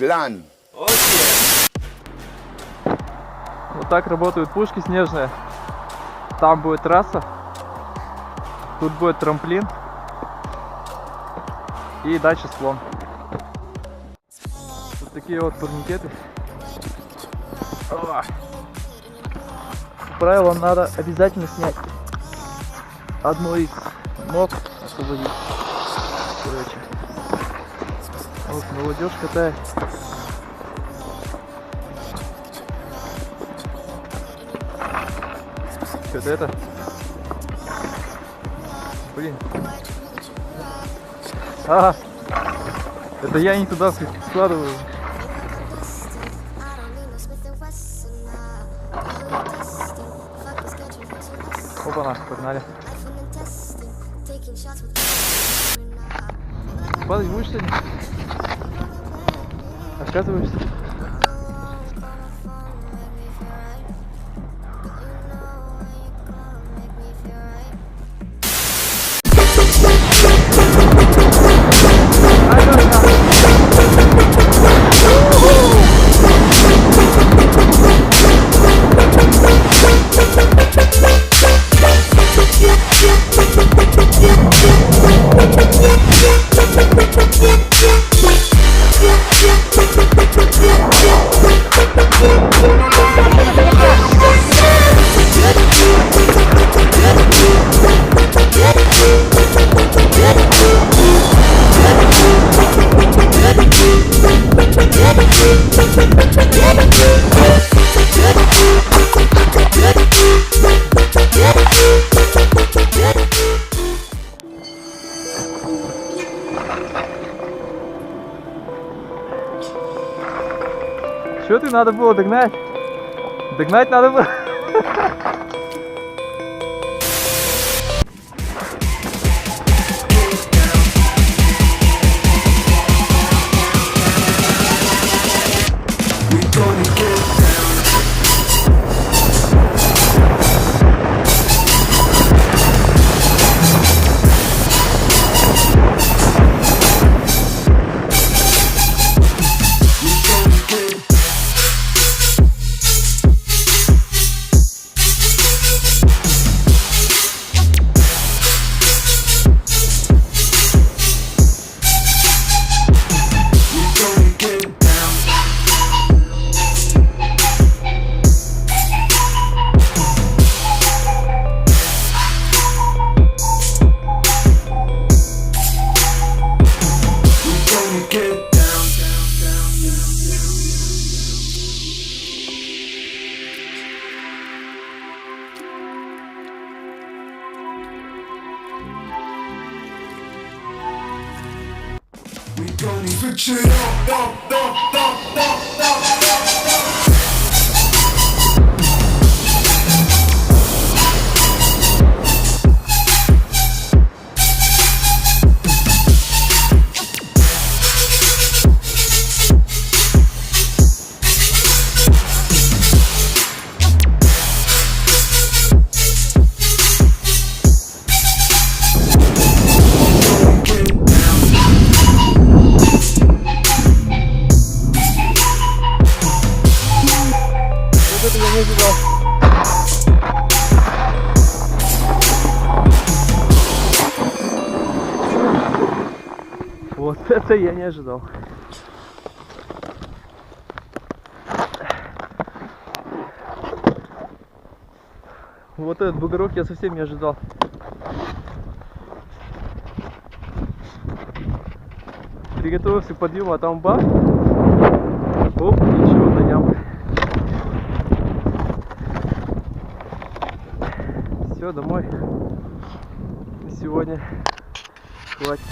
план. Вот так работают пушки снежные. Там будет трасса. Тут будет трамплин. И дальше склон. Вот такие вот турникеты. По правилам надо обязательно снять одну из ног, освободить. Короче. Вот молодежь катает. Что-то это? Блин. Это я не туда складываю. Опа-на, погнали. Падать будешь сегодня? Отказываешься? Что ты надо было догнать? Догнать надо было. Вот это я не ожидал. Вот этот бугорок я совсем не ожидал. Приготовился к подъему, а там бах. Оп, ничего, на яму. Все, домой. Сегодня хватит.